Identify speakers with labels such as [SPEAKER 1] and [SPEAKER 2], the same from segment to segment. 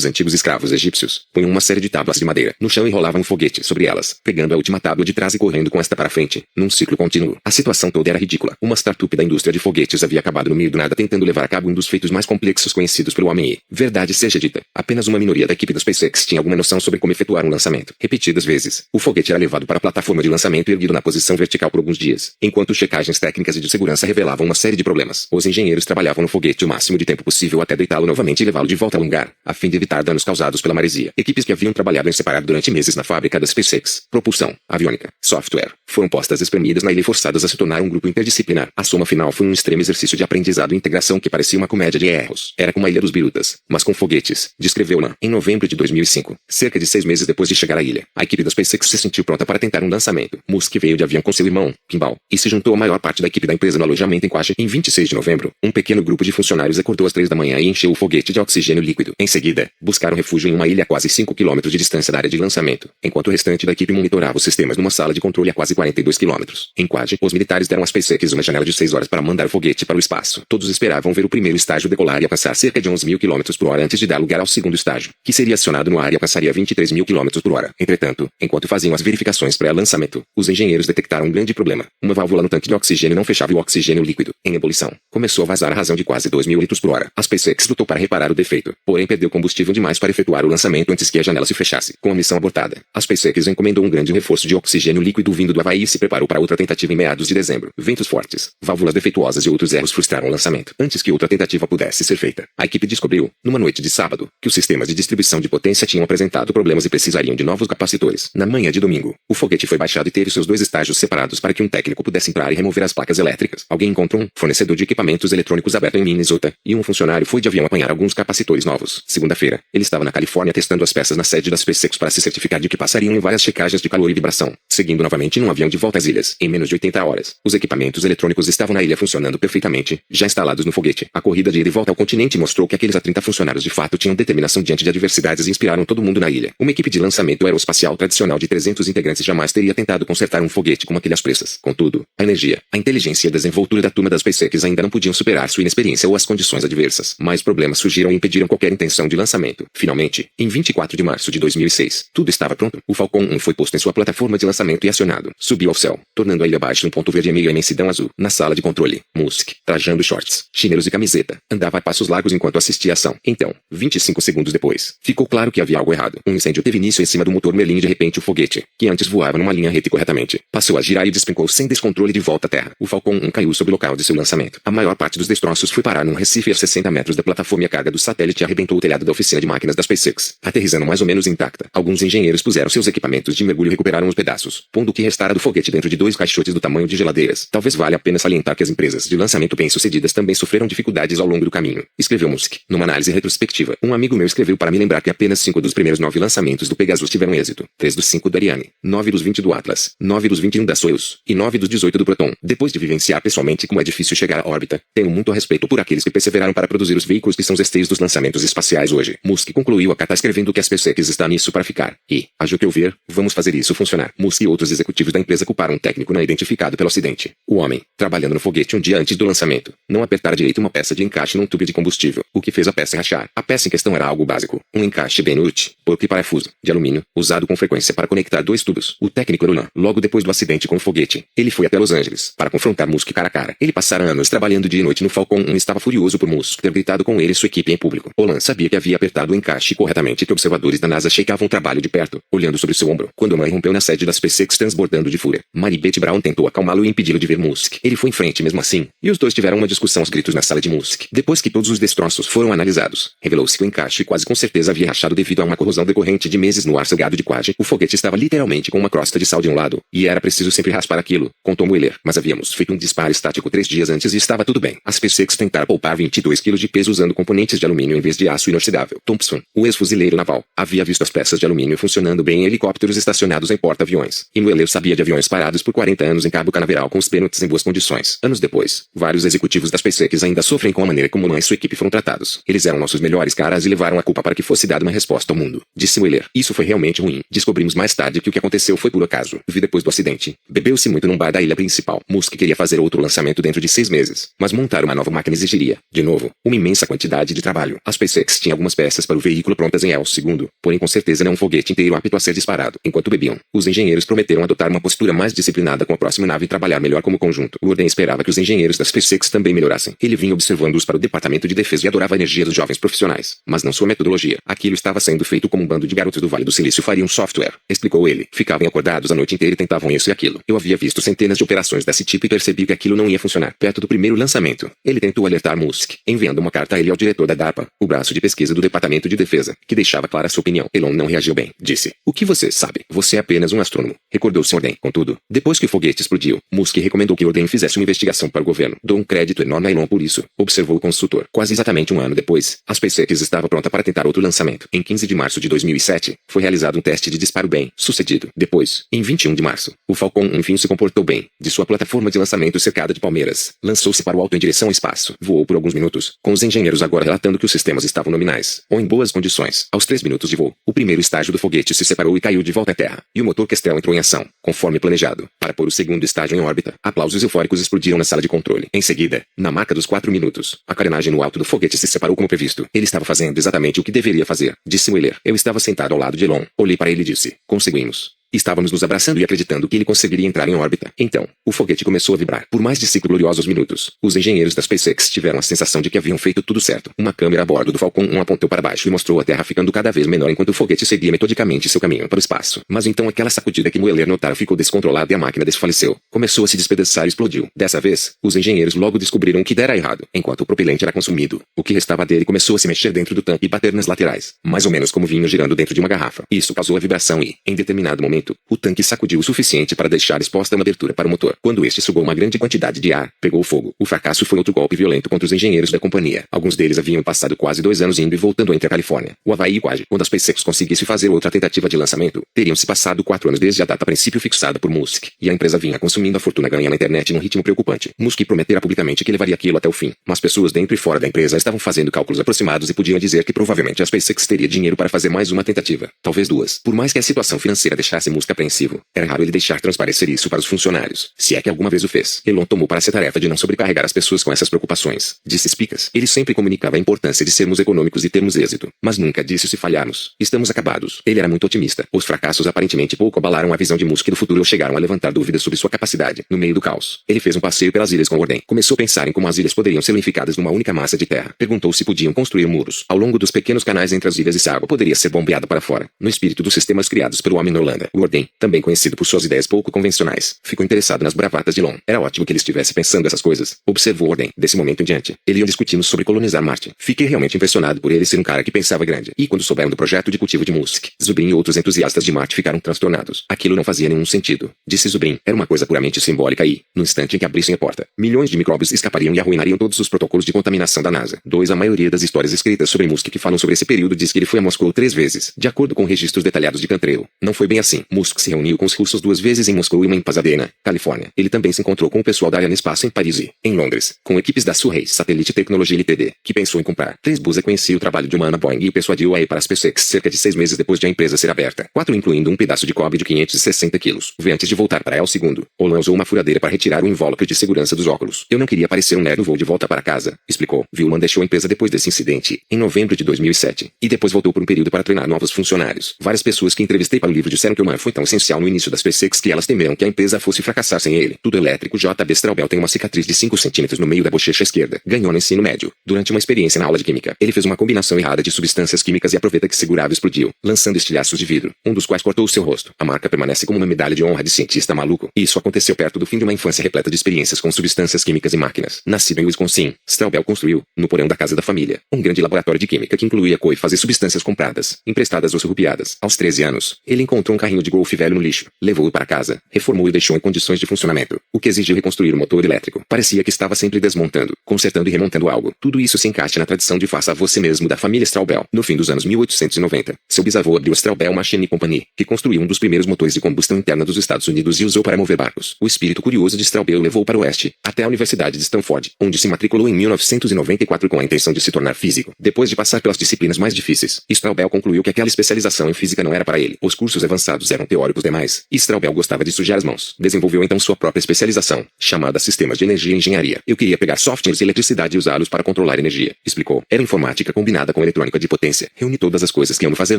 [SPEAKER 1] Os antigos escravos egípcios punham uma série de tábuas de madeira no chão e rolavam um foguete sobre elas, pegando a última tábua de trás e correndo com esta para frente, num ciclo contínuo. A situação toda era ridícula. Uma startup da indústria de foguetes havia acabado no meio do nada tentando levar a cabo um dos feitos mais complexos conhecidos pelo homem e, verdade seja dita, apenas uma minoria da equipe da SpaceX tinha alguma noção sobre como efetuar um lançamento. Repetidas vezes, o foguete era levado para a plataforma de lançamento e erguido na posição vertical por alguns dias, enquanto checagens técnicas e de segurança revelavam uma série de problemas. Os engenheiros trabalhavam no foguete o máximo de tempo possível até deitá-lo novamente e levá-lo de volta ao lugar, a fim de evitar danos causados pela maresia. Equipes que haviam trabalhado em separado durante meses na fábrica da SpaceX, propulsão, aviônica, software, foram postas espremidas na ilha e forçadas a se tornar um grupo interdisciplinar. A soma final foi um extremo exercício de aprendizado e integração que parecia uma comédia de erros. Era como a Ilha dos Birutas, mas com foguetes, descreveu Lan, em novembro de 2005. Cerca de 6 meses depois de chegar à ilha, a equipe da SpaceX se sentiu pronta para tentar um lançamento. Musk veio de avião com seu irmão, Kimball, e se juntou à maior parte da equipe da empresa no alojamento em Quash. Em 26 de novembro, um pequeno grupo de funcionários acordou às 3 da manhã e encheu o foguete de oxigênio líquido. Em seguida, buscaram refúgio em uma ilha a quase 5 km de distância da área de lançamento, enquanto o restante da equipe monitorava os sistemas numa sala de controle a quase 42 km. Em Quad, os militares deram à SpaceX uma janela de 6 horas para mandar o foguete para o espaço. Todos esperavam ver o primeiro estágio decolar e alcançar cerca de 11.000 km por hora antes de dar lugar ao segundo estágio, que seria acionado no ar e alcançaria 23.000 km por hora. Entretanto, enquanto faziam as verificações pré-lançamento, os engenheiros detectaram um grande problema. Uma válvula no tanque de oxigênio não fechava e o oxigênio líquido, em ebulição, começou a vazar à razão de quase 2.000 litros por hora. A SpaceX lutou para reparar o defeito, porém perdeu combustível demais para efetuar o lançamento antes que a janela se fechasse. Com a missão abortada, a SpaceX encomendou um grande reforço de oxigênio líquido vindo do Havaí e se preparou para outra tentativa em meados de dezembro. Ventos fortes, válvulas defeituosas e outros erros frustraram o lançamento. Antes que outra tentativa pudesse ser feita, a equipe descobriu, numa noite de sábado, que os sistemas de distribuição de potência tinham apresentado problemas e precisariam de novos capacitores. Na manhã de domingo, o foguete foi baixado e teve seus 2 estágios separados para que um técnico pudesse entrar e remover as placas elétricas. Alguém encontrou um fornecedor de equipamentos eletrônicos aberto em Minnesota, e um funcionário foi de avião apanhar alguns capacitores novos. Segunda-feira, ele estava na Califórnia testando as peças na sede da SpaceX para se certificar de que passariam em várias checagens de calor e vibração, seguindo novamente num avião de volta às ilhas, em menos de 80 horas. Os equipamentos eletrônicos estavam na ilha funcionando perfeitamente, já instalados no foguete. A corrida de ida e volta ao continente mostrou que aqueles 30 funcionários de fato tinham determinação diante de adversidades e inspiraram todo mundo na ilha. Uma equipe de lançamento aeroespacial tradicional de 300 integrantes jamais teria tentado consertar um foguete como aquele às pressas. Contudo, a energia, a inteligência e a desenvoltura da turma das SpaceX ainda não podiam superar sua inexperiência ou as condições adversas. Mais problemas surgiram e impediram qualquer intenção de lançamento. Finalmente, em 24 de março de 2006, tudo estava pronto. O Falcon 1 foi posto em sua plataforma de lançamento e acionado. Subiu ao céu, tornando a ilha abaixo um ponto verde em meio à imensidão azul. Na sala de controle, Musk, trajando shorts, chinelos e camiseta, andava a passos largos enquanto assistia a ação. Então, 25 segundos depois, ficou claro que havia algo errado. Um incêndio teve início em cima do motor Merlin e de repente o foguete, que antes voava numa linha reta corretamente, passou a girar e despencou sem descontrole de volta à Terra. O Falcon 1 caiu sobre o local de seu lançamento. A maior parte dos destroços foi parar num recife a 60 metros da plataforma e a carga do satélite arrebentou o telhado da oficina de máquinas da SpaceX, aterrissando mais ou menos intacta. Alguns engenheiros puseram seus equipamentos de mergulho e recuperaram os pedaços, pondo o que restara do foguete dentro de 2 caixotes do tamanho de geladeiras. Talvez valha a pena salientar que as empresas de lançamento bem-sucedidas também sofreram dificuldades ao longo do caminho, escreveu Musk. Numa análise retrospectiva, um amigo meu escreveu para me lembrar que apenas 5 dos primeiros 9 lançamentos do Pegasus tiveram êxito, 3 dos 5 do Ariane, 9 dos 20 do Atlas, 9 dos 21 da Soyuz, e 9 dos 18 do Proton. Depois de vivenciar pessoalmente como é difícil chegar à órbita, tenho muito respeito por aqueles que perseveraram para produzir os veículos que são os esteios dos lançamentos espaciais hoje. Musk concluiu a carta escrevendo que a SpaceX está nisso para ficar. E, haja o que eu ver, vamos fazer isso funcionar. Musk e outros executivos da empresa culparam um técnico não identificado pelo acidente. O homem, trabalhando no foguete um dia antes do lançamento, não apertara direito uma peça de encaixe num tubo de combustível, o que fez a peça rachar. A peça em questão era algo básico, um encaixe bem útil, porco e parafuso, de alumínio, usado com frequência para conectar 2 tubos. O técnico era Lan. Logo depois do acidente com o foguete, ele foi até Los Angeles, para confrontar Musk cara a cara. Ele passara anos trabalhando dia e noite no Falcon 1 e estava furioso por Musk ter gritado com ele e sua equipe em público. Lan sabia que havia apertado o encaixe corretamente e que observadores da NASA checavam o trabalho de perto, olhando sobre seu ombro, quando Lan irrompeu na sede da SpaceX transbordando de fúria. Mary Beth Brown tentou acalmá-lo e impedi-lo de ver Musk. Ele foi em frente mesmo assim, e os dois tiveram uma discussão aos gritos na sala de Musk. Depois que todos os destroços foram analisados, revelou-se que o encaixe quase com certeza havia rachado devido a uma corrosão decorrente de meses no ar salgado de Quad. O foguete estava literalmente com uma crosta de sal de um lado, e era preciso sempre raspar aquilo, contou Mueller. Mas havíamos feito um disparo estático 3 dias antes e estava tudo bem. A SpaceX tentara poupar 22 kg de peso usando componentes de alumínio em vez de aço inoxidável. Thompson, o ex-fuzileiro naval, havia visto as peças de alumínio funcionando bem em helicópteros estacionados em porta-aviões. E Mueller sabia de aviões parados por 40 anos em Cabo Canaveral com os pênaltis em boas condições. Anos depois, vários executivos da SpaceX ainda sofrem com a maneira como Lan e sua equipe foram tratados. Eles eram nossos melhores caras e levaram a culpa para que fosse dada uma resposta ao mundo, disse Mueller. Isso foi realmente ruim. Descobrimos mais tarde que o que aconteceu foi por acaso. Vi depois do acidente. Bebeu-se muito num bar da ilha principal. Musk queria fazer outro lançamento dentro de 6 meses, mas montar uma nova máquina exigiria, de novo, uma imensa quantidade de trabalho. A SpaceX tinha algumas peças peças para o veículo prontas em El segundo, porém com certeza não um foguete inteiro apto a ser disparado. Enquanto bebiam, os engenheiros prometeram adotar uma postura mais disciplinada com a próxima nave e trabalhar melhor como conjunto. Gordon esperava que os engenheiros da SpaceX também melhorassem. Ele vinha observando-os para o departamento de defesa e adorava a energia dos jovens profissionais, mas não sua metodologia. Aquilo estava sendo feito como um bando de garotos do Vale do Silício fariam software, explicou ele. Ficavam acordados a noite inteira e tentavam isso e aquilo. Eu havia visto centenas de operações desse tipo e percebi que aquilo não ia funcionar. Perto do primeiro lançamento, ele tentou alertar Musk, enviando uma carta a ele e ao diretor da DARPA, o braço de pesquisa do Departamento de Defesa, que deixava clara sua opinião. Elon não reagiu bem. Disse: "O que você sabe? Você é apenas um astrônomo", recordou-se Orden. Contudo, depois que o foguete explodiu, Musk recomendou que Orden fizesse uma investigação para o governo. "Dou um crédito enorme a Elon por isso", observou o consultor. Quase exatamente um ano depois, a SpaceX estava pronta para tentar outro lançamento. Em 15 de março de 2007, foi realizado um teste de disparo bem sucedido. Depois, em 21 de março, o Falcon enfim se comportou bem. De sua plataforma de lançamento cercada de palmeiras, lançou-se para o alto em direção ao espaço. Voou por alguns minutos, com os engenheiros agora relatando que os sistemas estavam nominais, ou em boas condições. Aos 3 minutos de voo, o primeiro estágio do foguete se separou e caiu de volta à Terra, e o motor Kestrel entrou em ação, conforme planejado, para pôr o segundo estágio em órbita. Aplausos eufóricos explodiram na sala de controle. Em seguida, na marca dos 4 minutos, a carenagem no alto do foguete se separou como previsto. Ele estava fazendo exatamente o que deveria fazer, disse Wheeler. Eu estava sentado ao lado de Elon. Olhei para ele e disse: "Conseguimos." Estávamos nos abraçando e acreditando que ele conseguiria entrar em órbita. Então, o foguete começou a vibrar. Por mais de 5 gloriosos minutos, os engenheiros da SpaceX tiveram a sensação de que haviam feito tudo certo. Uma câmera a bordo do Falcon 1 apontou para baixo e mostrou a Terra ficando cada vez menor enquanto o foguete seguia metodicamente seu caminho para o espaço. Mas então aquela sacudida que Mueller notara ficou descontrolada e a máquina desfaleceu. Começou a se despedaçar e explodiu. Dessa vez, os engenheiros logo descobriram o que dera errado, enquanto o propelente era consumido. O que restava dele começou a se mexer dentro do tanque e bater nas laterais, mais ou menos como vinho girando dentro de uma garrafa. Isso causou a vibração e, em determinado momento, o tanque sacudiu o suficiente para deixar exposta uma abertura para o motor. Quando este sugou uma grande quantidade de ar, pegou fogo. O fracasso foi outro golpe violento contra os engenheiros da companhia. Alguns deles haviam passado quase 2 anos indo e voltando entre a Califórnia, o Havaí e Quad. Quando a SpaceX conseguisse fazer outra tentativa de lançamento, teriam-se passado 4 anos desde a data a princípio fixada por Musk, e a empresa vinha consumindo a fortuna ganha na internet num ritmo preocupante. Musk prometera publicamente que levaria aquilo até o fim, mas pessoas dentro e fora da empresa estavam fazendo cálculos aproximados e podiam dizer que provavelmente a SpaceX teria dinheiro para fazer mais uma tentativa, talvez 2. Por mais que a situação financeira deixasse Musk apreensivo, era raro ele deixar transparecer isso para os funcionários, se é que alguma vez o fez. Elon tomou para si a tarefa de não sobrecarregar as pessoas com essas preocupações. Disse Spicas. Ele sempre comunicava a importância de sermos econômicos e termos êxito, mas nunca disse se falharmos. Estamos acabados. Ele era muito otimista. Os fracassos aparentemente pouco abalaram a visão de Musk do futuro ou chegaram a levantar dúvidas sobre sua capacidade. No meio do caos, ele fez um passeio pelas ilhas com Orden. Começou a pensar em como as ilhas poderiam ser unificadas numa única massa de terra. Perguntou se podiam construir muros ao longo dos pequenos canais entre as ilhas e se a água poderia ser bombeada para fora, no espírito dos sistemas criados pelo homem na Holanda. Orden, também conhecido por suas ideias pouco convencionais, ficou interessado nas bravatas de Elon. Era ótimo que ele estivesse pensando essas coisas, observou Orden. Desse momento em diante, ele ia discutindo sobre colonizar Marte. Fiquei realmente impressionado por ele ser um cara que pensava grande. E quando souberam do projeto de cultivo de Musk, Zubrin e outros entusiastas de Marte ficaram transtornados. Aquilo não fazia nenhum sentido, disse Zubrin. Era uma coisa puramente simbólica e, no instante em que abrissem a porta, milhões de micróbios escapariam e arruinariam todos os protocolos de contaminação da NASA. 2. A maioria das histórias escritas sobre Musk que falam sobre esse período diz que ele foi a Moscou 3 vezes, de acordo com registros detalhados de Cantrell. Não foi bem assim. Musk se reuniu com os russos 2 vezes em Moscou e uma em Pasadena, Califórnia. Ele também se encontrou com o pessoal da Arianespace em Paris e, em Londres, com equipes da Surrey Satellite Technology Ltd, que pensou em comprar. 3. Buzz conhecia o trabalho de uma Ana Boeing e o persuadiu a ir para a SpaceX cerca de 6 meses depois de a empresa ser aberta. 4. Incluindo um pedaço de cobre de 560 quilos. Antes de voltar para El segundo, Olan usou uma furadeira para retirar o invólucro de segurança dos óculos. Eu não queria parecer um nerd no voo de volta para casa, explicou. Vilman deixou a empresa depois desse incidente, em novembro de 2007, e depois voltou por um período para treinar novos funcionários. Várias pessoas que entrevistei para o livro disseram que o man foi tão essencial no início da SpaceX que elas temeram que a empresa fosse fracassar sem ele. Tudo elétrico. J.B. Straubel tem uma cicatriz de 5 centímetros no meio da bochecha esquerda. Ganhou no ensino médio. Durante uma experiência na aula de química, ele fez uma combinação errada de substâncias químicas e a proveta que segurava explodiu, lançando estilhaços de vidro, um dos quais cortou o seu rosto. A marca permanece como uma medalha de honra de cientista maluco. E isso aconteceu perto do fim de uma infância repleta de experiências com substâncias químicas e máquinas. Nascido em Wisconsin, Straubel construiu, no porão da casa da família, um grande laboratório de química que incluía coifas e substâncias compradas, emprestadas ou surrupiadas. Aos 13 anos, ele encontrou um carrinho de golfe velho no lixo, levou-o para casa, reformou e deixou em condições de funcionamento, o que exigiu reconstruir o motor elétrico. Parecia que estava sempre desmontando, consertando e remontando algo. Tudo isso se encaixa na tradição de faça você mesmo da família Straubel. No fim dos anos 1890, seu bisavô abriu a Straubel Machine Company, que construiu um dos primeiros motores de combustão interna dos Estados Unidos e usou para mover barcos. O espírito curioso de Straubel levou para o oeste, até a Universidade de Stanford, onde se matriculou em 1994 com a intenção de se tornar físico. Depois de passar pelas disciplinas mais difíceis, Straubel concluiu que aquela especialização em física não era para ele. Os cursos avançados eram teóricos demais, e Straubel gostava de sujar as mãos. Desenvolveu então sua própria especialização, chamada Sistemas de Energia e Engenharia. Eu queria pegar softwares e eletricidade e usá-los para controlar energia, explicou. Era informática combinada com eletrônica de potência. Reuni todas as coisas que amo fazer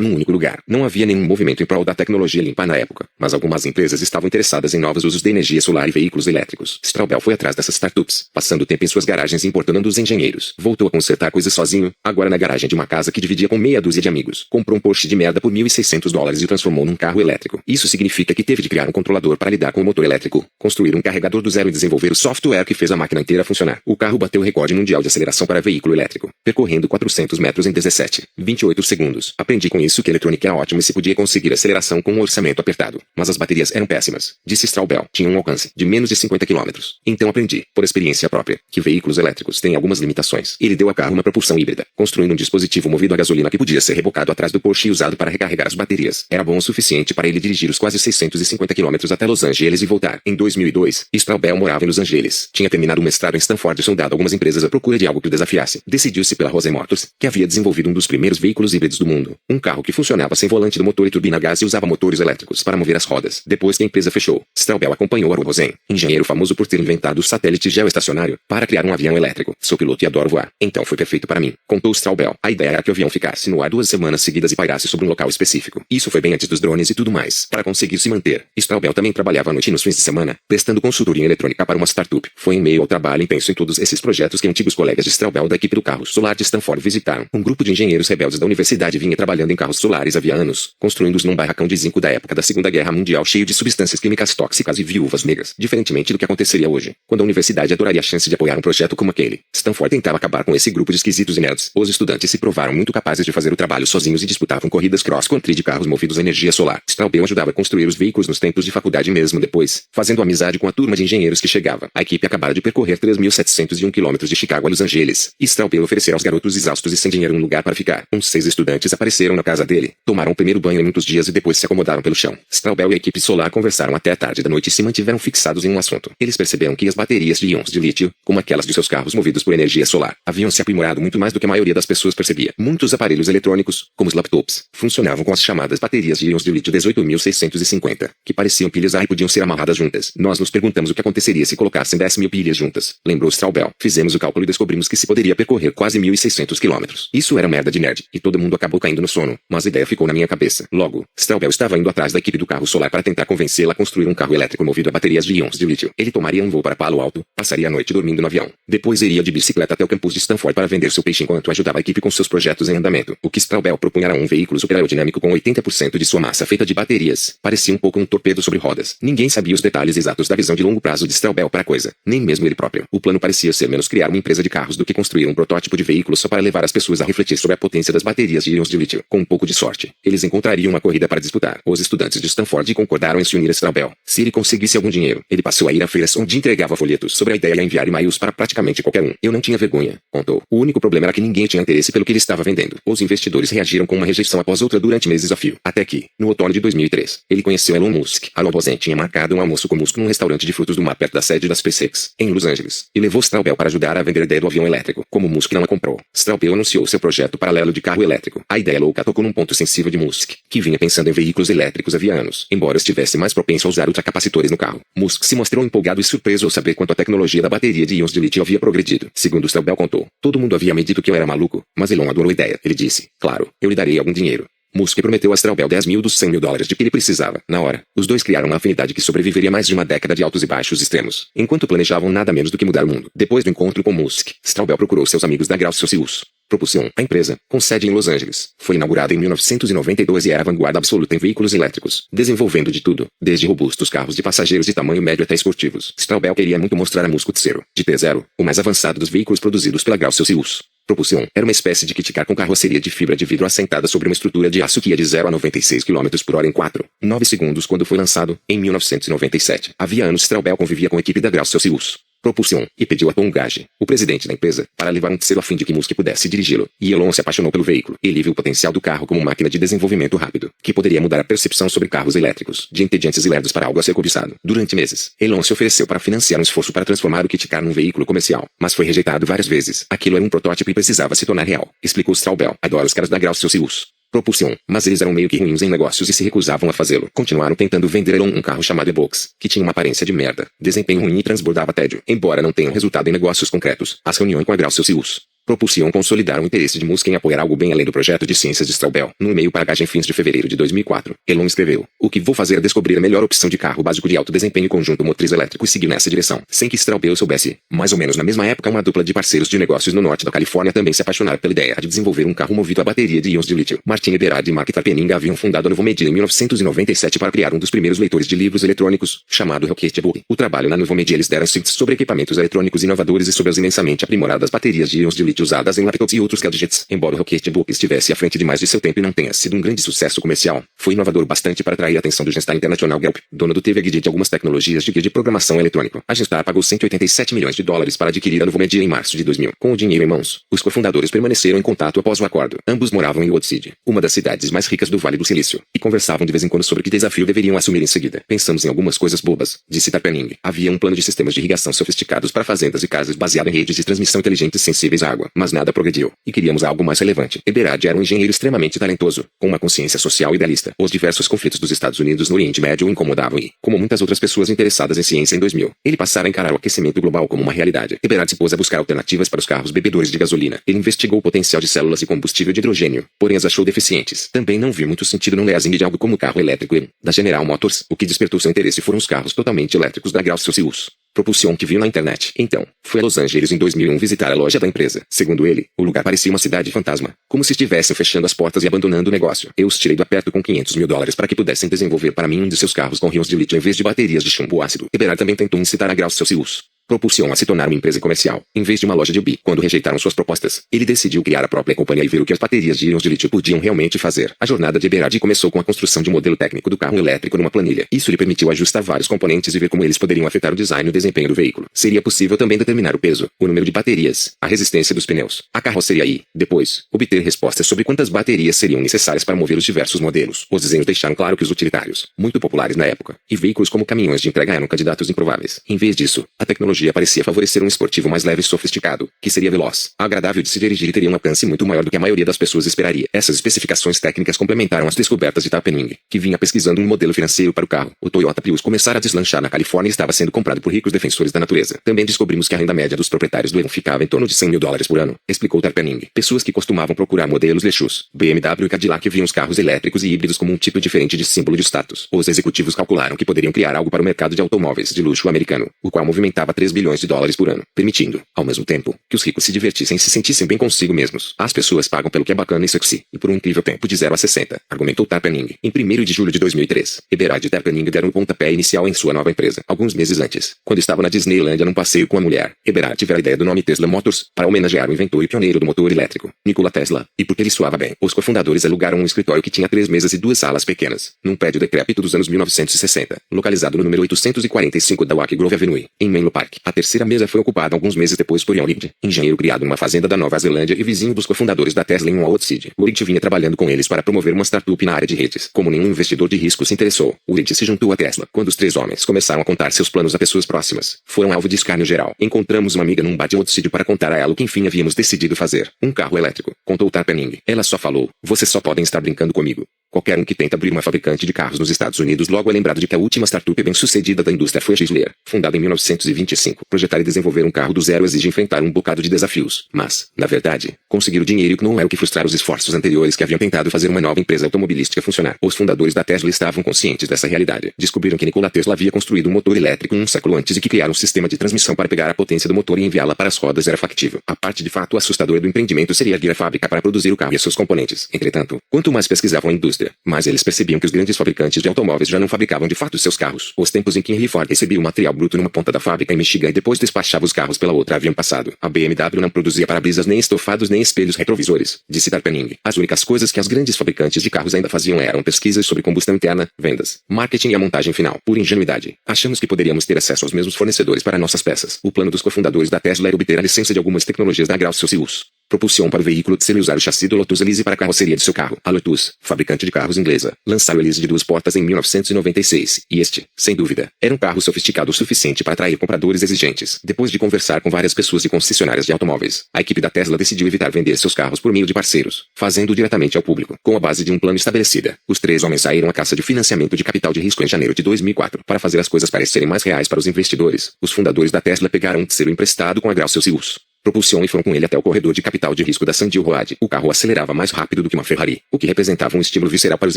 [SPEAKER 1] num único lugar. Não havia nenhum movimento em prol da tecnologia limpa na época, mas algumas empresas estavam interessadas em novos usos de energia solar e veículos elétricos. Straubel foi atrás dessas startups, passando tempo em suas garagens e importunando os engenheiros. Voltou a consertar coisas sozinho, agora na garagem de uma casa que dividia com meia dúzia de amigos. Comprou um Porsche de merda por $1.600 e transformou num carro elétrico. Isso significa que teve de criar um controlador para lidar com o motor elétrico, construir um carregador do zero e desenvolver o software que fez a máquina inteira funcionar. O carro bateu o recorde mundial de aceleração para veículo elétrico, percorrendo 400 metros em 17,28 segundos. Aprendi com isso que a eletrônica era ótima e se podia conseguir aceleração com um orçamento apertado. Mas as baterias eram péssimas, disse Straubel. Tinham um alcance de menos de 50 km. Então aprendi, por experiência própria, que veículos elétricos têm algumas limitações. Ele deu ao carro uma propulsão híbrida, construindo um dispositivo movido a gasolina que podia ser rebocado atrás do Porsche e usado para recarregar as baterias. Era bom o suficiente para ele dirigir os quase 650 km até Los Angeles e voltar. Em 2002, Straubel morava em Los Angeles. Tinha terminado um mestrado em Stanford e sondado algumas empresas à procura de algo que o desafiasse. Decidiu-se pela Rose Motors, que havia desenvolvido um dos primeiros veículos híbridos do mundo. Um carro que funcionava sem volante do motor e turbina a gás e usava motores elétricos para mover as rodas. Depois que a empresa fechou, Straubel acompanhou Harold Rosen, engenheiro famoso por ter inventado o satélite geoestacionário, para criar um avião elétrico. Sou piloto e adoro voar. Então foi perfeito para mim, contou Straubel. A ideia era que o avião ficasse no ar 2 semanas seguidas e pairasse sobre um local específico. Isso foi bem antes dos drones e tudo mais. Para conseguir se manter, Straubel também trabalhava à noite e nos fins de semana, prestando consultoria em eletrônica para uma startup. Foi em meio ao trabalho intenso em todos esses projetos que antigos colegas de Straubel da equipe do carro solar de Stanford visitaram. Um grupo de engenheiros rebeldes da universidade vinha trabalhando em carros solares havia anos, construindo-os num barracão de zinco da época da Segunda Guerra Mundial cheio de substâncias químicas tóxicas e viúvas negras, diferentemente do que aconteceria hoje, quando a universidade adoraria a chance de apoiar um projeto como aquele. Stanford tentava acabar com esse grupo de esquisitos e nerds. Os estudantes se provaram muito capazes de fazer o trabalho sozinhos e disputavam corridas cross-country de carros movidos a energia solar. Straubel ajudava a construir os veículos nos tempos de faculdade mesmo depois, fazendo amizade com a turma de engenheiros que chegava. A equipe acabara de percorrer 3.701 quilômetros de Chicago a Los Angeles, e Straubel ofereceu aos garotos exaustos e sem dinheiro um lugar para ficar. Uns 6 estudantes apareceram na casa dele, tomaram o primeiro banho em muitos dias e depois se acomodaram pelo chão. Straubel e a equipe solar conversaram até a tarde da noite e se mantiveram fixados em um assunto. Eles perceberam que as baterias de íons de lítio, como aquelas de seus carros movidos por energia solar, haviam se aprimorado muito mais do que a maioria das pessoas percebia. Muitos aparelhos eletrônicos, como os laptops, funcionavam com as chamadas baterias de íons de lítio 18.650, que pareciam pilhas A e podiam ser amarradas juntas. Nós nos perguntamos o que aconteceria se colocassem 10.000 pilhas juntas, lembrou Straubel. Fizemos o cálculo e descobrimos que se poderia percorrer quase 1.600 quilômetros. Isso era merda de nerd, e todo mundo acabou caindo no sono, mas a ideia ficou na minha cabeça. Logo, Straubel estava indo atrás da equipe do carro solar para tentar convencê-la a construir um carro elétrico movido a baterias de íons de lítio. Ele tomaria um voo para Palo Alto, passaria a noite dormindo no avião. Depois iria de bicicleta até o campus de Stanford para vender seu peixe enquanto ajudava a equipe com seus projetos em andamento. O que Straubel propunha era um veículo super aerodinâmico com 80% de sua massa feita de baterias. Parecia um pouco um torpedo sobre rodas. Ninguém sabia os detalhes exatos da visão de longo prazo de Straubel para a coisa, nem mesmo ele próprio. O plano parecia ser menos criar uma empresa de carros do que construir um protótipo de veículo só para levar as pessoas a refletir sobre a potência das baterias de íons de lítio. Com um pouco de sorte, eles encontrariam uma corrida para disputar. Os estudantes de Stanford concordaram em se unir a Straubel. Se ele conseguisse algum dinheiro, ele passou a ir a feiras onde entregava folhetos sobre a ideia e a enviar e-mails para praticamente qualquer um. Eu não tinha vergonha, contou. O único problema era que ninguém tinha interesse pelo que ele estava vendendo. Os investidores reagiram com uma rejeição após outra durante meses a fio. Até que, no outono de 2003, ele conheceu Elon Musk. Harold Rosen tinha marcado um almoço com Musk num restaurante de frutos do mar perto da sede da SpaceX, em Los Angeles, e levou Straubel para ajudar a vender a ideia do avião elétrico. Como Musk não a comprou, Straubel anunciou seu projeto paralelo de carro elétrico. A ideia louca tocou num ponto sensível de Musk, que vinha pensando em veículos elétricos havia anos, embora estivesse mais propenso a usar ultracapacitores no carro. Musk se mostrou empolgado e surpreso ao saber quanto a tecnologia da bateria de íons de lítio havia progredido. Segundo Straubel contou, todo mundo havia me dito que eu era maluco, mas Elon adorou a ideia. Ele disse, claro, eu lhe darei algum dinheiro. Musk prometeu a Straubel 10.000 dos $100.000 de que ele precisava. Na hora, os dois criaram uma afinidade que sobreviveria mais de uma década de altos e baixos extremos, enquanto planejavam nada menos do que mudar o mundo. Depois do encontro com Musk, Straubel procurou seus amigos da Grau Celsius. Propulsion, a empresa, com sede em Los Angeles, foi inaugurada em 1992 e era a vanguarda absoluta em veículos elétricos, desenvolvendo de tudo, desde robustos carros de passageiros de tamanho médio até esportivos. Straubel queria muito mostrar a Musk o terceiro, de T0, o mais avançado dos veículos produzidos pela Grau Celsius. Propulsion era uma espécie de kit car com carroceria de fibra de vidro assentada sobre uma estrutura de aço que ia de 0 a 96 km por hora em 4,9 segundos quando foi lançado, em 1997. Havia anos Straubel convivia com a equipe da Grau Celsius. Propulsion, e pediu a Tom Gage, o presidente da empresa, para levar um terceiro a fim de que Musk pudesse dirigi-lo. E Elon se apaixonou pelo veículo. Ele viu o potencial do carro como máquina de desenvolvimento rápido, que poderia mudar a percepção sobre carros elétricos, de entediantes e lerdos para algo a ser cobiçado. Durante meses, Elon se ofereceu para financiar um esforço para transformar o kit car num veículo comercial, mas foi rejeitado várias vezes. Aquilo era um protótipo e precisava se tornar real, explicou Straubel. Adoro os caras da Grau Celsius. Propulsion, mas eles eram meio que ruins em negócios e se recusavam a fazê-lo. Continuaram tentando vender Elon um carro chamado E-Box, que tinha uma aparência de merda, desempenho ruim e transbordava tédio, embora não tenham resultado em negócios concretos. As reuniões com a Grausius CEOs Propulsion consolidaram o interesse de Musk em apoiar algo bem além do projeto de ciências de Straubel. No e-mail para Gage em fins de fevereiro de 2004, Elon escreveu: "O que vou fazer é descobrir a melhor opção de carro básico de alto desempenho conjunto motriz elétrico e seguir nessa direção, sem que Straubel soubesse." Mais ou menos na mesma época, uma dupla de parceiros de negócios no norte da Califórnia também se apaixonaram pela ideia de desenvolver um carro movido a bateria de íons de lítio. Martin Eberhard e Mark Tarpenning haviam fundado a Novomedia em 1997 para criar um dos primeiros leitores de livros eletrônicos, chamado Rocketbook. O trabalho na Novomedia lhes dera insights sobre equipamentos eletrônicos inovadores e sobre as imensamente aprimoradas baterias de íons de lítio usadas em laptops e outros gadgets. Embora o Rocketbook estivesse à frente demais de seu tempo e não tenha sido um grande sucesso comercial, foi inovador bastante para atrair a atenção do Genstar International Group, dono do TVG de algumas tecnologias de guia de programação eletrônico. A Genstar pagou $187 milhões para adquirir a Novomedia em março de 2000. Com o dinheiro em mãos, os cofundadores permaneceram em contato após o acordo. Ambos moravam em Woodside, uma das cidades mais ricas do Vale do Silício, e conversavam de vez em quando sobre que desafio deveriam assumir em seguida. "Pensamos em algumas coisas bobas", disse Tarpenning. Havia um plano de sistemas de irrigação sofisticados para fazendas e casas baseado em redes de transmissão inteligentes sensíveis à água, mas nada progrediu, e queríamos algo mais relevante. Eberhard era um engenheiro extremamente talentoso, com uma consciência social idealista. Os diversos conflitos dos Estados Unidos no Oriente Médio o incomodavam e, como muitas outras pessoas interessadas em ciência em 2000, ele passara a encarar o aquecimento global como uma realidade. Eberhard se pôs a buscar alternativas para os carros bebedores de gasolina. Ele investigou o potencial de células e combustível de hidrogênio, porém as achou deficientes. Também não viu muito sentido no leasing de algo como o carro elétrico da General Motors. O que despertou seu interesse foram os carros totalmente elétricos da Grausius CEOs Propulsion que viu na internet. Então, foi a Los Angeles em 2001 visitar a loja da empresa. Segundo ele, o lugar parecia uma cidade fantasma, como se estivessem fechando as portas e abandonando o negócio. "Eu os tirei do aperto com $500 mil para que pudessem desenvolver para mim um de seus carros com íons de lítio em vez de baterias de chumbo ácido." Eberhard também tentou incitar a Grausius CEOs Propulsion a se tornar uma empresa comercial, em vez de uma loja de hobby. Quando rejeitaram suas propostas, ele decidiu criar a própria companhia e ver o que as baterias de íons de lítio podiam realmente fazer. A jornada de Eberhard começou com a construção de um modelo técnico do carro elétrico numa planilha. Isso lhe permitiu ajustar vários componentes e ver como eles poderiam afetar o design e o desempenho do veículo. Seria possível também determinar o peso, o número de baterias, a resistência dos pneus, a carroceria e, depois, obter respostas sobre quantas baterias seriam necessárias para mover os diversos modelos. Os desenhos deixaram claro que os utilitários, muito populares na época, e veículos como caminhões de entrega eram candidatos improváveis. Em vez disso, a tecnologia parecia favorecer um esportivo mais leve e sofisticado, que seria veloz, agradável de se dirigir e teria um alcance muito maior do que a maioria das pessoas esperaria. Essas especificações técnicas complementaram as descobertas de Tarpenning, que vinha pesquisando um modelo financeiro para o carro. O Toyota Prius começara a deslanchar na Califórnia e estava sendo comprado por ricos defensores da natureza. Também descobrimos que a renda média dos proprietários do Elon ficava em torno de $100 mil por ano, explicou Tarpenning. Pessoas que costumavam procurar modelos Lexus, BMW e Cadillac viam os carros elétricos e híbridos como um tipo diferente de símbolo de status. Os executivos calcularam que poderiam criar algo para o mercado de automóveis de luxo americano, o qual movimentava $3 bilhões por ano, permitindo, ao mesmo tempo, que os ricos se divertissem e se sentissem bem consigo mesmos. "As pessoas pagam pelo que é bacana e sexy, e por um incrível tempo de 0 a 60, argumentou Tarpenning. Em 1º de julho de 2003, Eberhard e Tarpenning deram o pontapé inicial em sua nova empresa. Alguns meses antes, quando estava na Disneylândia num passeio com a mulher, Eberhard tivera a ideia do nome Tesla Motors, para homenagear o inventor e pioneiro do motor elétrico, Nikola Tesla, e porque ele soava bem. Os cofundadores alugaram um escritório que tinha 3 mesas e 2 salas pequenas, num prédio decrépito dos anos 1960, localizado no número 845 da Oak Grove Avenue, em Menlo Park. A terceira mesa foi ocupada alguns meses depois por Ian Reed, engenheiro criado numa fazenda da Nova Zelândia e vizinho dos cofundadores da Tesla em Woodside. Reed vinha trabalhando com eles para promover uma startup na área de redes. Como nenhum investidor de risco se interessou, Reed se juntou à Tesla. Quando os 3 homens começaram a contar seus planos a pessoas próximas, foram alvo de escárnio geral. "Encontramos uma amiga num bar de Woodside para contar a ela o que enfim havíamos decidido fazer. Um carro elétrico", contou Tarpenning. "Ela só falou, vocês só podem estar brincando comigo." Qualquer um que tenta abrir uma fabricante de carros nos Estados Unidos logo é lembrado de que a última startup bem-sucedida da indústria foi a Chrysler, fundada em 1925. Projetar e desenvolver um carro do zero exige enfrentar um bocado de desafios. Mas, na verdade, conseguir o dinheiro não é o que frustrar os esforços anteriores que haviam tentado fazer uma nova empresa automobilística funcionar. Os fundadores da Tesla estavam conscientes dessa realidade. Descobriram que Nikola Tesla havia construído um motor elétrico um século antes e que criar um sistema de transmissão para pegar a potência do motor e enviá-la para as rodas era factível. A parte de fato assustadora do empreendimento seria erguer a fábrica para produzir o carro e seus componentes. Entretanto, quanto mais pesquisavam a indústria, mais eles percebiam que os grandes fabricantes de automóveis já não fabricavam de fato seus carros. Os tempos em que Henry Ford recebia o material bruto numa ponta da fábrica em Michigan e depois despachava os carros pela outra haviam passado. A BMW não produzia para-brisas nem estofados nem espelhos retrovisores, disse Tarpenning. As únicas coisas que as grandes fabricantes de carros ainda faziam eram pesquisas sobre combustão interna, vendas, marketing e a montagem final. Por ingenuidade, achamos que poderíamos ter acesso aos mesmos fornecedores para nossas peças. O plano dos cofundadores da Tesla era obter a licença de algumas tecnologias da Grausius CEOs Propulsão para o veículo seria usar o chassi do Lotus Elise para a carroceria de seu carro. A Lotus, fabricante de carros inglesa, lançaram o Elise de 2 portas em 1996, e este, sem dúvida, era um carro sofisticado o suficiente para atrair compradores exigentes. Depois de conversar com várias pessoas e concessionárias de automóveis, a equipe da Tesla decidiu evitar vender seus carros por meio de parceiros, fazendo diretamente ao público. Com a base de um plano estabelecida, os 3 homens saíram à caça de financiamento de capital de risco em janeiro de 2004. Para fazer as coisas parecerem mais reais para os investidores, os fundadores da Tesla pegaram um terceiro emprestado com a Grau Celsius Propulsion e foram com ele até o corredor de capital de risco da Sandy Road. O carro acelerava mais rápido do que uma Ferrari, o que representava um estímulo visceral para os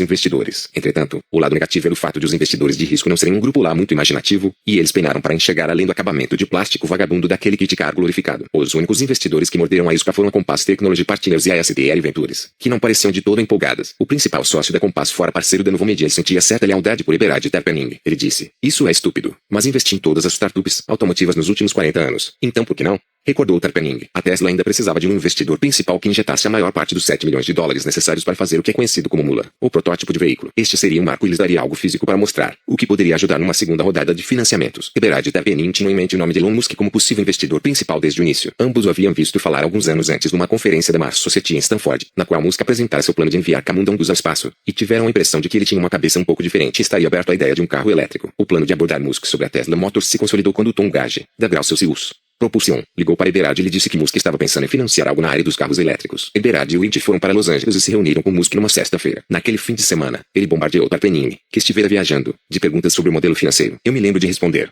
[SPEAKER 1] investidores. Entretanto, o lado negativo era o fato de os investidores de risco não serem um grupo lá muito imaginativo, e eles penaram para enxergar além do acabamento de plástico vagabundo daquele kit car glorificado. Os únicos investidores que morderam a isca foram a Compass Technology Partners e a SDR Ventures, que não pareciam de todo empolgadas. O principal sócio da Compass fora parceiro da Novo Media sentia certa lealdade por Eberhard Terpening. Ele disse: "Isso é estúpido, mas investi em todas as startups automotivas nos últimos 40 anos. Então por que não?" Recordou Terpening. A Tesla ainda precisava de um investidor principal que injetasse a maior parte dos 7 milhões de dólares necessários para fazer o que é conhecido como Mula, o protótipo de veículo. Este seria um marco e lhes daria algo físico para mostrar, o que poderia ajudar numa segunda rodada de financiamentos. Eberhard Terpening tinha em mente o nome de Elon Musk como possível investidor principal desde o início. Ambos o haviam visto falar alguns anos antes numa conferência da Mars Society em Stanford, na qual Musk apresentara seu plano de enviar camundongos ao espaço, e tiveram a impressão de que ele tinha uma cabeça um pouco diferente e estaria aberto à ideia de um carro elétrico. O plano de abordar Musk sobre a Tesla Motors se consolidou quando Tom Gage, da Grau Celsius Propulsion, ligou para Eberhard e lhe disse que Musk estava pensando em financiar algo na área dos carros elétricos. Eberhard e Reed foram para Los Angeles e se reuniram com Musk numa sexta-feira. Naquele fim de semana, ele bombardeou Terpening, que estivera viajando, de perguntas sobre o modelo financeiro. "Eu me lembro de responder,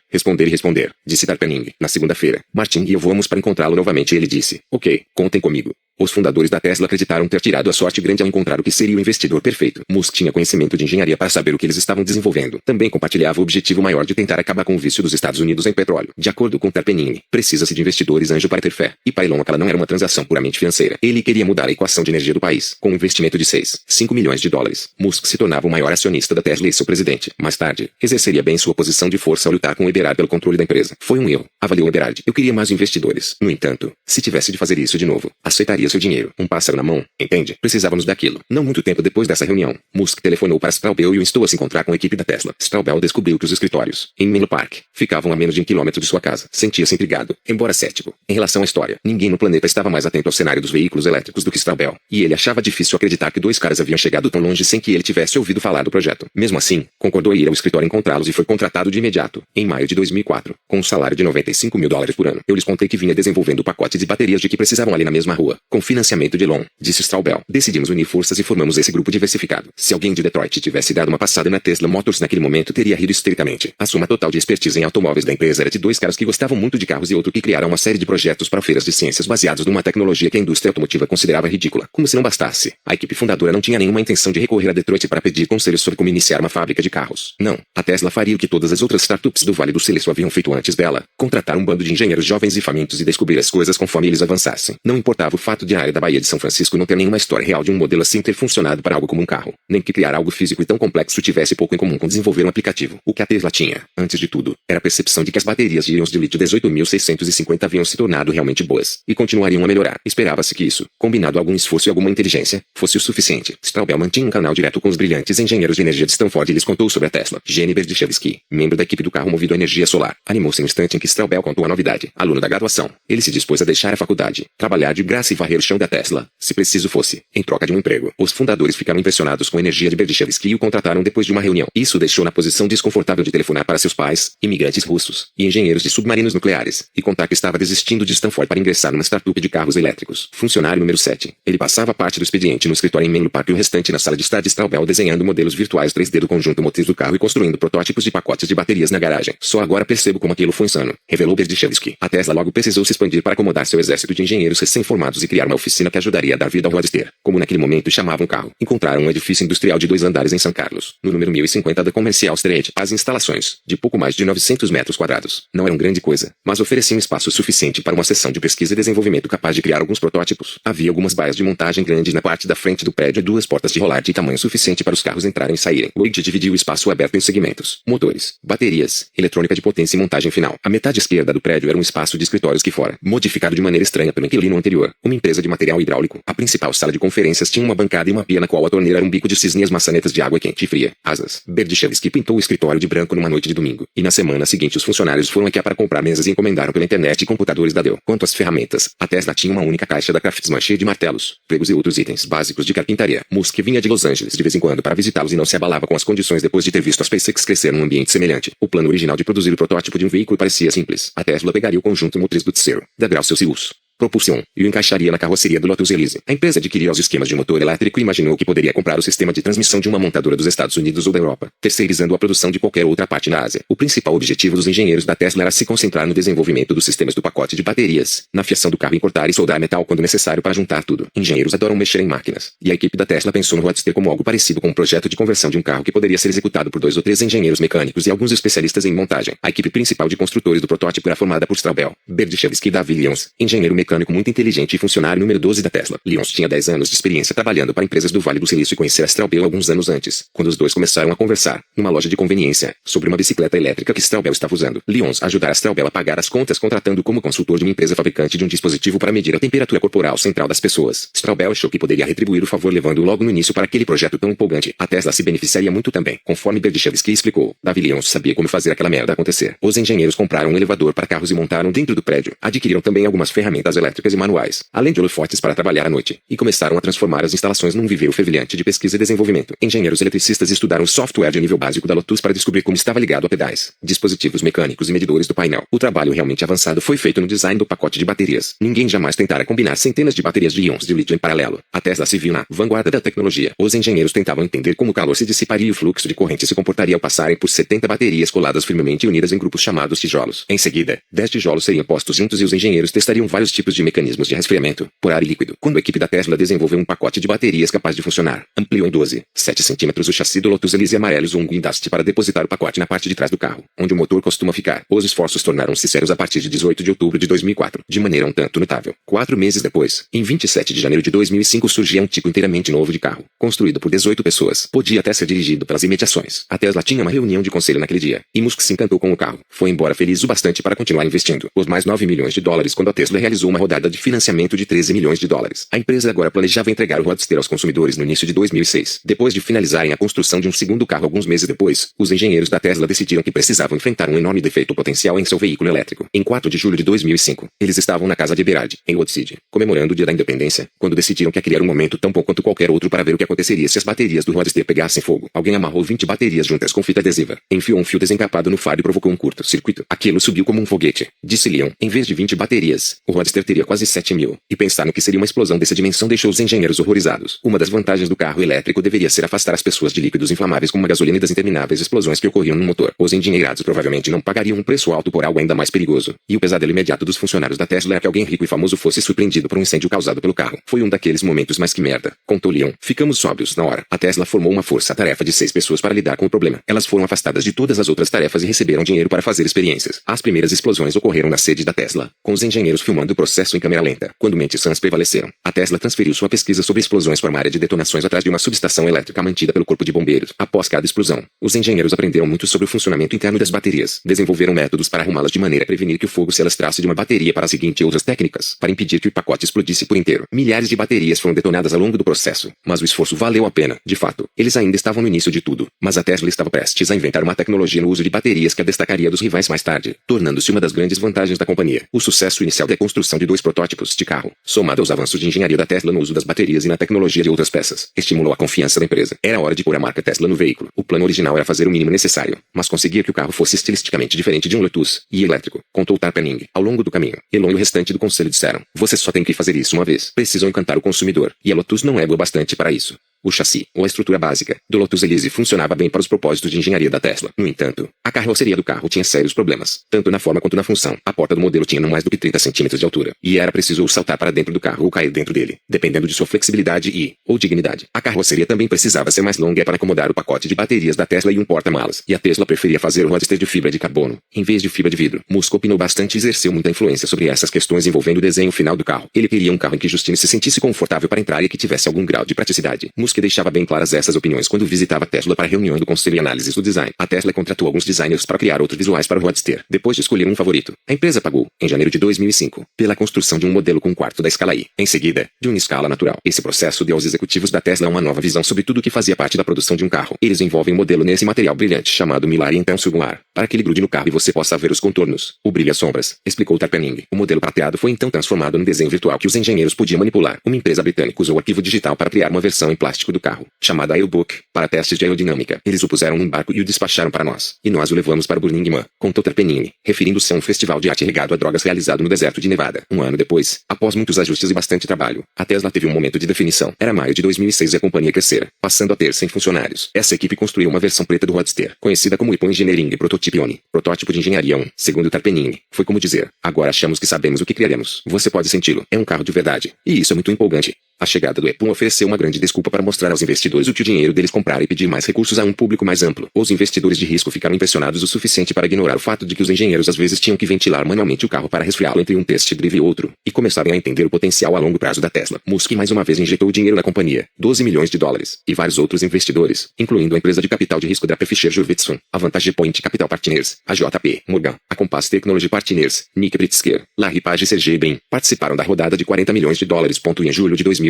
[SPEAKER 1] disse Terpening. Na segunda-feira, Martin e eu vamos para encontrá-lo novamente e ele disse: "Ok, contem comigo." Os fundadores da Tesla acreditaram ter tirado a sorte grande ao encontrar o que seria o investidor perfeito. Musk tinha conhecimento de engenharia para saber o que eles estavam desenvolvendo. Também compartilhava o objetivo maior de tentar acabar com o vício dos Estados Unidos em petróleo. De acordo com Terpening, precisa-se de investidores anjo para ter fé. E para Elon aquela não era uma transação puramente financeira. Ele queria mudar a equação de energia do país. Com um investimento de 5 milhões de dólares, Musk se tornava o maior acionista da Tesla e seu presidente. Mais tarde, exerceria bem sua posição de força ao lutar com Eberhard pelo controle da empresa. "Foi um erro", avaliou Eberhard. "Eu queria mais investidores. No entanto, se tivesse de fazer isso de novo, aceitaria seu dinheiro. Um pássaro na mão, entende? Precisávamos daquilo." Não muito tempo depois dessa reunião, Musk telefonou para Straubel e o instou a se encontrar com a equipe da Tesla. Straubel descobriu que os escritórios, em Menlo Park, ficavam a menos de 1 quilômetro de sua casa. Sentia-se intrigado, embora cético, em relação à história. Ninguém no planeta estava mais atento ao cenário dos veículos elétricos do que Straubel, e ele achava difícil acreditar que 2 caras haviam chegado tão longe sem que ele tivesse ouvido falar do projeto. Mesmo assim, concordou em ir ao escritório encontrá-los e foi contratado de imediato, em maio de 2004, com um salário de $95 mil por ano. "Eu lhes contei que vinha desenvolvendo o pacote de baterias de que precisavam ali na mesma rua, com financiamento de Elon", disse Straubel. "Decidimos unir forças e formamos esse grupo diversificado. Se alguém de Detroit tivesse dado uma passada na Tesla Motors naquele momento teria rido histericamente. A soma total de expertise em automóveis da empresa era de 2 caras que gostavam muito de carros e outro que criaram uma série de projetos para feiras de ciências baseados numa tecnologia que a indústria automotiva considerava ridícula. Como se não bastasse, a equipe fundadora não tinha nenhuma intenção de recorrer a Detroit para pedir conselhos sobre como iniciar uma fábrica de carros. Não, a Tesla faria o que todas as outras startups do Vale do Silício haviam feito antes dela: contratar um bando de engenheiros jovens e famintos e descobrir as coisas conforme eles avançassem. Não importava o fato de a área da Baía de São Francisco não ter nenhuma história real de um modelo assim ter funcionado para algo como um carro, nem que criar algo físico e tão complexo tivesse pouco em comum com desenvolver um aplicativo. O que a Tesla tinha, antes de tudo, era a percepção de que as baterias de íons de lítio 18.650 haviam se tornado realmente boas, e continuariam a melhorar. Esperava-se que isso, combinado a algum esforço e alguma inteligência, fosse o suficiente. Straubel mantinha um canal direto com os brilhantes engenheiros de energia de Stanford e lhes contou sobre a Tesla. Jenny Berdichevsky, membro da equipe do carro movido a energia solar, animou-se no instante em que Straubel contou a novidade. Aluno da graduação, ele se dispôs a deixar a faculdade, trabalhar de graça e varrer o chão da Tesla, se preciso fosse, em troca de um emprego. Os fundadores ficaram impressionados com a energia de Berdichevsky e o contrataram depois de uma reunião. Isso o deixou na posição desconfortável de telefonar para seus pais, imigrantes russos, e engenheiros de submarinos nucleares, e contar que estava desistindo de Stanford para ingressar numa startup de carros elétricos. Funcionário número 7. Ele passava parte do expediente no escritório em Menlo Park e o restante na sala de estar de Straubel desenhando modelos virtuais 3D do conjunto motriz do carro e construindo protótipos de pacotes de baterias na garagem. "Só agora percebo como aquilo foi insano", revelou Berdichevsky. A Tesla logo precisou se expandir para acomodar seu exército de engenheiros recém-formados e criar uma oficina que ajudaria a dar vida ao Roadster, como naquele momento chamavam o carro. Encontraram um edifício industrial de 2 andares em São Carlos, no número 1050 da Commercial Street. As instalações, de pouco mais de 900 metros quadrados, não eram grande coisa, mas ofereciam espaço suficiente para uma seção de pesquisa e desenvolvimento capaz de criar alguns protótipos. Havia algumas baias de montagem grandes na parte da frente do prédio e 2 portas de rolar de tamanho suficiente para os carros entrarem e saírem. Wade dividiu o espaço aberto em segmentos: motores, baterias, eletrônica de potência e montagem final. A metade esquerda do prédio era um espaço de escritórios que fora, modificado de maneira estranha pelo inquilino anterior, uma empresa de material hidráulico. A principal sala de conferências tinha uma bancada e uma pia na qual a torneira era um bico de cisne e as maçanetas de água quente e fria. Asas. Berdichevsky pintou o escritório de branco numa noite de domingo, e na semana seguinte os funcionários foram a IKEA para comprar mesas e encomendaram pela internet e computadores da Dell. Quanto às ferramentas, a Tesla tinha uma única caixa da Craftsman cheia de martelos, pregos e outros itens básicos de carpintaria. Musk vinha de Los Angeles de vez em quando para visitá-los e não se abalava com as condições depois de ter visto a SpaceX crescer num ambiente semelhante. O plano original de produzir o protótipo de um veículo parecia simples. A Tesla pegaria o conjunto motriz do terceiro degrau Celsius, propulsão, e o encaixaria na carroceria do Lotus Elise. A empresa adquiria os esquemas de motor elétrico e imaginou que poderia comprar o sistema de transmissão de uma montadora dos Estados Unidos ou da Europa, terceirizando a produção de qualquer outra parte na Ásia. O principal objetivo dos engenheiros da Tesla era se concentrar no desenvolvimento dos sistemas do pacote de baterias, na fiação do carro e cortar e soldar metal quando necessário para juntar tudo. Engenheiros adoram mexer em máquinas, e a equipe da Tesla pensou no Roadster como algo parecido com um projeto de conversão de um carro que poderia ser executado por 2 ou 3 engenheiros mecânicos e alguns especialistas em montagem. A equipe principal de construtores do protótipo era formada por Straubel, Berdichevsky e Davi Lyons, engenheiro mecânico muito inteligente e funcionário número 12 da Tesla. Lyons tinha 10 anos de experiência trabalhando para empresas do Vale do Silício e conhecera Straubel alguns anos antes, quando os dois começaram a conversar, numa loja de conveniência, sobre uma bicicleta elétrica que Straubel estava usando. Lyons ajudara Straubel a pagar as contas contratando como consultor de uma empresa fabricante de um dispositivo para medir a temperatura corporal central das pessoas. Straubel achou que poderia retribuir o favor levando-o logo no início para aquele projeto tão empolgante. A Tesla se beneficiaria muito também, conforme Berdichevsky explicou. Davi Lyons sabia como fazer aquela merda acontecer. Os engenheiros compraram um elevador para carros e montaram dentro do prédio. Adquiriram também algumas ferramentas elétricas e manuais, além de holofotes para trabalhar à noite, e começaram a transformar as instalações num viveiro fervilhante de pesquisa e desenvolvimento. Engenheiros eletricistas estudaram o software de nível básico da Lotus para descobrir como estava ligado a pedais, dispositivos mecânicos e medidores do painel. O trabalho realmente avançado foi feito no design do pacote de baterias. Ninguém jamais tentara combinar centenas de baterias de íons de lítio em paralelo. A Tesla se viu na vanguarda da tecnologia. Os engenheiros tentavam entender como o calor se dissiparia e o fluxo de corrente se comportaria ao passarem por 70 baterias coladas firmemente unidas em grupos chamados tijolos. Em seguida, 10 tijolos seriam postos juntos e os engenheiros testariam vários tipos de mecanismos de resfriamento, por ar e líquido. Quando a equipe da Tesla desenvolveu um pacote de baterias capaz de funcionar, ampliou em 12,7 centímetros o chassi do Lotus Elise amarelo usou um guindaste para depositar o pacote na parte de trás do carro, onde o motor costuma ficar. Os esforços tornaram-se sérios a partir de 18 de outubro de 2004, de maneira um tanto notável. 4 meses depois, em 27 de janeiro de 2005 surgia um tipo inteiramente novo de carro, construído por 18 pessoas. Podia até ser dirigido pelas imediações. A Tesla tinha uma reunião de conselho naquele dia, e Musk se encantou com o carro. Foi embora feliz o bastante para continuar investindo os mais 9 milhões de dólares quando a Tesla realizou uma rodada de financiamento de 13 milhões de dólares. A empresa agora planejava entregar o Roadster aos consumidores no início de 2006. Depois de finalizarem a construção de um segundo carro alguns meses depois, os engenheiros da Tesla decidiram que precisavam enfrentar um enorme defeito potencial em seu veículo elétrico. Em 4 de julho de 2005, eles estavam na casa de Eberhard, em Woodseed, comemorando o dia da independência, quando decidiram que aquele era um momento tão bom quanto qualquer outro para ver o que aconteceria se as baterias do Roadster pegassem fogo. Alguém amarrou 20 baterias juntas com fita adesiva, enfiou um fio desencapado no faro e provocou um curto-circuito. Aquilo subiu como um foguete, disse Leon. Em vez de 20 baterias, o Roadster teria quase 7.000, e pensar no que seria uma explosão dessa dimensão deixou os engenheiros horrorizados. Uma das vantagens do carro elétrico deveria ser afastar as pessoas de líquidos inflamáveis como a gasolina e das intermináveis explosões que ocorriam no motor. Os engenheirados provavelmente não pagariam um preço alto por algo ainda mais perigoso. E o pesadelo imediato dos funcionários da Tesla era que alguém rico e famoso fosse surpreendido por um incêndio causado pelo carro. Foi um daqueles momentos mais que merda, contou Leon. Ficamos sóbrios na hora. A Tesla formou uma força-tarefa de 6 pessoas para lidar com o problema. Elas foram afastadas de todas as outras tarefas e receberam dinheiro para fazer experiências. As primeiras explosões ocorreram na sede da Tesla, com os engenheiros filmando o processo em câmera lenta. Quando mentes sãs prevaleceram, a Tesla transferiu sua pesquisa sobre explosões para uma área de detonações atrás de uma subestação elétrica mantida pelo corpo de bombeiros. Após cada explosão, os engenheiros aprenderam muito sobre o funcionamento interno das baterias. Desenvolveram métodos para arrumá-las de maneira a prevenir que o fogo se alastrasse de uma bateria para a seguinte e outras técnicas, para impedir que o pacote explodisse por inteiro. Milhares de baterias foram detonadas ao longo do processo, mas o esforço valeu a pena. De fato, eles ainda estavam no início de tudo, mas a Tesla estava prestes a inventar uma tecnologia no uso de baterias que a destacaria dos rivais mais tarde, tornando-se uma das grandes vantagens da companhia. O sucesso inicial da construção de 2 protótipos de carro, somado aos avanços de engenharia da Tesla no uso das baterias e na tecnologia de outras peças, estimulou a confiança da empresa. Era hora de pôr a marca Tesla no veículo. O plano original era fazer o mínimo necessário, mas conseguir que o carro fosse estilisticamente diferente de um Lotus e elétrico, contou Tarpenning. Ao longo do caminho, Elon e o restante do conselho disseram: você só tem que fazer isso uma vez. Precisam encantar o consumidor, e a Lotus não é boa bastante para isso. O chassi, ou a estrutura básica, do Lotus Elise funcionava bem para os propósitos de engenharia da Tesla. No entanto, a carroceria do carro tinha sérios problemas, tanto na forma quanto na função. A porta do modelo tinha não mais do que 30 centímetros de altura, e era preciso ou saltar para dentro do carro ou cair dentro dele, dependendo de sua flexibilidade ou dignidade. A carroceria também precisava ser mais longa para acomodar o pacote de baterias da Tesla e um porta-malas, e a Tesla preferia fazer o Roadster de fibra de carbono, em vez de fibra de vidro. Musk opinou bastante e exerceu muita influência sobre essas questões envolvendo o desenho final do carro. Ele queria um carro em que Justine se sentisse confortável para entrar e que tivesse algum grau de praticidade. Musk deixava bem claras essas opiniões quando visitava a Tesla para a reunião do conselho e análises do design. A Tesla contratou alguns designers para criar outros visuais para o Roadster, depois de escolher um favorito. A empresa pagou, em janeiro de 2005, pela construção de um modelo com um quarto da escala I, em seguida, de uma escala natural. Esse processo deu aos executivos da Tesla uma nova visão sobre tudo o que fazia parte da produção de um carro. Eles envolvem um modelo nesse material brilhante chamado Mylar e então subular, para que ele grude no carro e você possa ver os contornos, o brilho e as sombras, explicou Tarpenning. O modelo prateado foi então transformado num desenho virtual que os engenheiros podiam manipular. Uma empresa britânica usou arquivo digital para criar uma versão em plástico do carro, chamada Aerobook, para testes de aerodinâmica. Eles o puseram num barco e o despacharam para nós, e nós o levamos para Burning Man, contou Tarpenning, referindo-se a um festival de arte regado a drogas realizado no deserto de Nevada. Um ano depois, após muitos ajustes e bastante trabalho, a Tesla teve um momento de definição. Era maio de 2006 e a companhia crescera, passando a ter 100 funcionários. Essa equipe construiu uma versão preta do Roadster, conhecida como Ipo Engineering Prototype 1, protótipo de engenharia 1, segundo Tarpenning. Foi como dizer, agora achamos que sabemos o que criaremos. Você pode senti-lo, é um carro de verdade. E isso é muito empolgante. A chegada do Epon ofereceu uma grande desculpa para mostrar aos investidores o que o dinheiro deles comprar e pedir mais recursos a um público mais amplo. Os investidores de risco ficaram impressionados o suficiente para ignorar o fato de que os engenheiros às vezes tinham que ventilar manualmente o carro para resfriá-lo entre um test drive e outro, e começarem a entender o potencial a longo prazo da Tesla. Musk mais uma vez injetou dinheiro na companhia, 12 milhões de dólares, e vários outros investidores, incluindo a empresa de capital de risco da Fisher Jurvetson, a Vantage Point Capital Partners, a JP Morgan, a Compass Technology Partners, Nick Pritzker, Larry Page e Sergey Brin, participaram da rodada de 40 milhões de dólares. Em julho de 2006,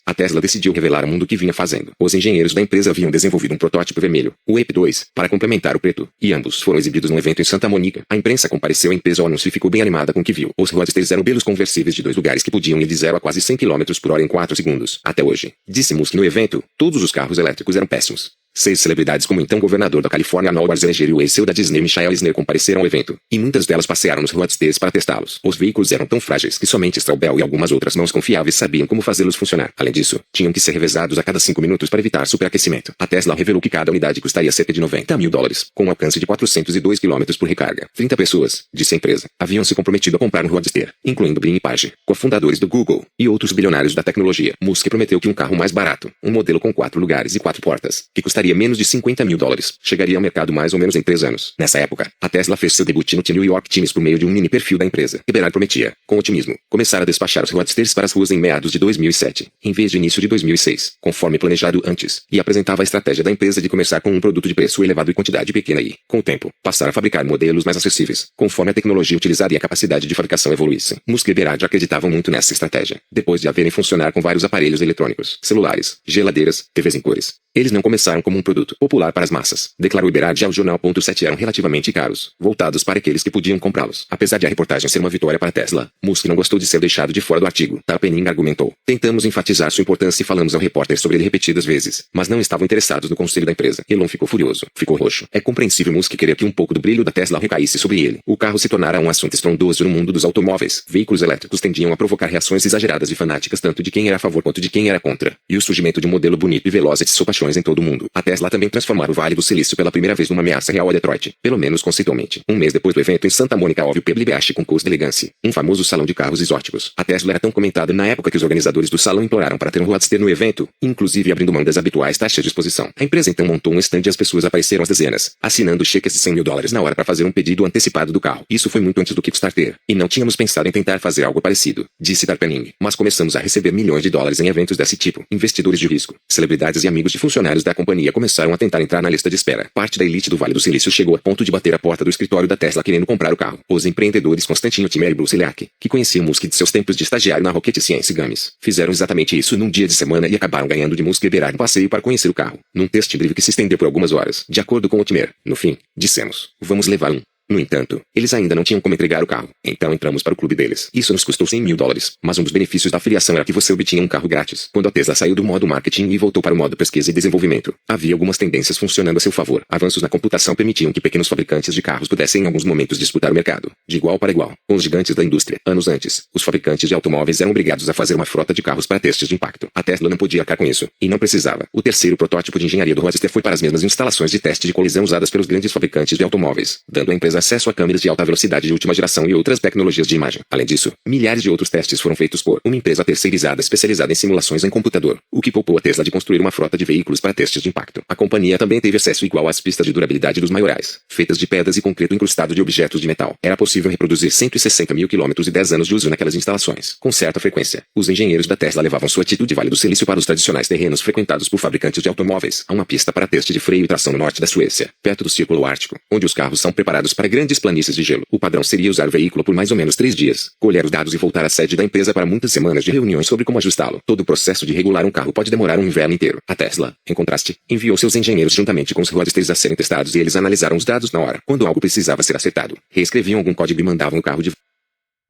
[SPEAKER 1] a Tesla decidiu revelar ao mundo o que vinha fazendo. Os engenheiros da empresa haviam desenvolvido um protótipo vermelho, o EP2, para complementar o preto, e ambos foram exibidos num evento em Santa Mônica. A imprensa compareceu em peso ao anúncio e ficou bem animada com o que viu. Os Roadsters eram belos conversíveis de 2 lugares que podiam ir de 0 a quase 100 km por hora em 4 segundos. Até hoje, disse Musk no evento, todos os carros elétricos eram péssimos. 6 celebridades como o então governador da Califórnia Noel Schwarzenegger e o ex-CEO da Disney Michael Eisner compareceram ao evento, e muitas delas passearam nos Roadsters para testá-los. Os veículos eram tão frágeis que somente Straubel e algumas outras mãos confiáveis sabiam como fazê-los funcionar. Além disso, tinham que ser revezados a cada 5 minutos para evitar superaquecimento. A Tesla revelou que cada unidade custaria cerca de 90 mil dólares, com um alcance de 402 km por recarga. 30 pessoas, disse a empresa, haviam se comprometido a comprar um Roadster, incluindo Brin e Page, cofundadores do Google, e outros bilionários da tecnologia. Musk prometeu que um carro mais barato, um modelo com 4 lugares e 4 portas, que custaria menos de 50 mil dólares, chegaria ao mercado mais ou menos em 3 anos. Nessa época, a Tesla fez seu debut no New York Times por meio de um mini perfil da empresa. Eberhard prometia, com otimismo, começar a despachar os Roadsters para as ruas em meados de 2007, em vez de início de 2006, conforme planejado antes, e apresentava a estratégia da empresa de começar com um produto de preço elevado e quantidade pequena e, com o tempo, passar a fabricar modelos mais acessíveis, conforme a tecnologia utilizada e a capacidade de fabricação evoluíssem. Musk e Eberhard acreditavam muito nessa estratégia, depois de a verem funcionar com vários aparelhos eletrônicos, celulares, geladeiras, TVs em cores. Eles não começaram como um produto popular para as massas, declarou Eberhard ao jornal. 7 eram relativamente caros, voltados para aqueles que podiam comprá-los. Apesar de a reportagem ser uma vitória para a Tesla, Musk não gostou de ser deixado de fora do artigo. Tarpenning argumentou. Tentamos enfatizar sua importância e falamos ao repórter sobre ele repetidas vezes, mas não estavam interessados no conselho da empresa. Elon ficou furioso, ficou roxo. É compreensível Musk querer que um pouco do brilho da Tesla recaísse sobre ele. O carro se tornara um assunto estrondoso no mundo dos automóveis. Veículos elétricos tendiam a provocar reações exageradas e fanáticas tanto de quem era a favor quanto de quem era contra. E o surgimento de um modelo bonito e veloz atiçou paixões em todo o mundo. A Tesla também transformara o Vale do Silício pela primeira vez numa ameaça real a Detroit, pelo menos conceitualmente. Um mês depois do evento em Santa Mônica houve o PBBH com Coast Elegance, um famoso salão de carros exóticos. A Tesla era tão comentada na época que os organizadores do salão imploraram para ter um Roadster no evento, inclusive abrindo mão das habituais taxas de exposição. A empresa então montou um stand e as pessoas apareceram às dezenas, assinando cheques de 100 mil dólares na hora para fazer um pedido antecipado do carro. Isso foi muito antes do Kickstarter, e não tínhamos pensado em tentar fazer algo parecido, disse Tarpenning. Mas começamos a receber milhões de dólares em eventos desse tipo. Investidores de risco, celebridades e amigos de funcionários da companhia começaram a tentar entrar na lista de espera. Parte da elite do Vale do Silício chegou a ponto de bater a porta do escritório da Tesla querendo comprar o carro. Os empreendedores Constantino Timmer e Bruce Leak, que conheciam Musk de seus tempos de estagiário na Rocket Science Games, fizeram exatamente isso num dia de semana e acabaram ganhando de Musk e Eberhard um passeio para conhecer o carro, num test drive que se estendeu por algumas horas. De acordo com o Timmer, no fim, dissemos, vamos levar um. No entanto, eles ainda não tinham como entregar o carro, então entramos para o clube deles. Isso nos custou 100 mil dólares, mas um dos benefícios da afiliação era que você obtinha um carro grátis. Quando a Tesla saiu do modo marketing e voltou para o modo pesquisa e desenvolvimento, havia algumas tendências funcionando a seu favor. Avanços na computação permitiam que pequenos fabricantes de carros pudessem em alguns momentos disputar o mercado, de igual para igual, com os gigantes da indústria. Anos antes, os fabricantes de automóveis eram obrigados a fazer uma frota de carros para testes de impacto. A Tesla não podia arcar com isso, e não precisava. O terceiro protótipo de engenharia do Roadster foi para as mesmas instalações de teste de colisão usadas pelos grandes fabricantes de automóveis, dando à empresa acesso a câmeras de alta velocidade de última geração e outras tecnologias de imagem. Além disso, milhares de outros testes foram feitos por uma empresa terceirizada especializada em simulações em computador, o que poupou a Tesla de construir uma frota de veículos para testes de impacto. A companhia também teve acesso igual às pistas de durabilidade dos maiorais, feitas de pedras e concreto incrustado de objetos de metal. Era possível reproduzir 160 mil quilômetros e 10 anos de uso naquelas instalações. Com certa frequência, os engenheiros da Tesla levavam sua atitude Vale do Silício para os tradicionais terrenos frequentados por fabricantes de automóveis. Há uma pista para teste de freio e tração no norte da Suécia, perto do Círculo Ártico, onde os carros são preparados para grandes planícies de gelo. O padrão seria usar o veículo por mais ou menos 3 dias, colher os dados e voltar à sede da empresa para muitas semanas de reuniões sobre como ajustá-lo. Todo o processo de regular um carro pode demorar um inverno inteiro. A Tesla, em contraste, enviou seus engenheiros juntamente com os roadsters a serem testados e eles analisaram os dados na hora. Quando algo precisava ser acertado, reescreviam algum código e mandavam o carro de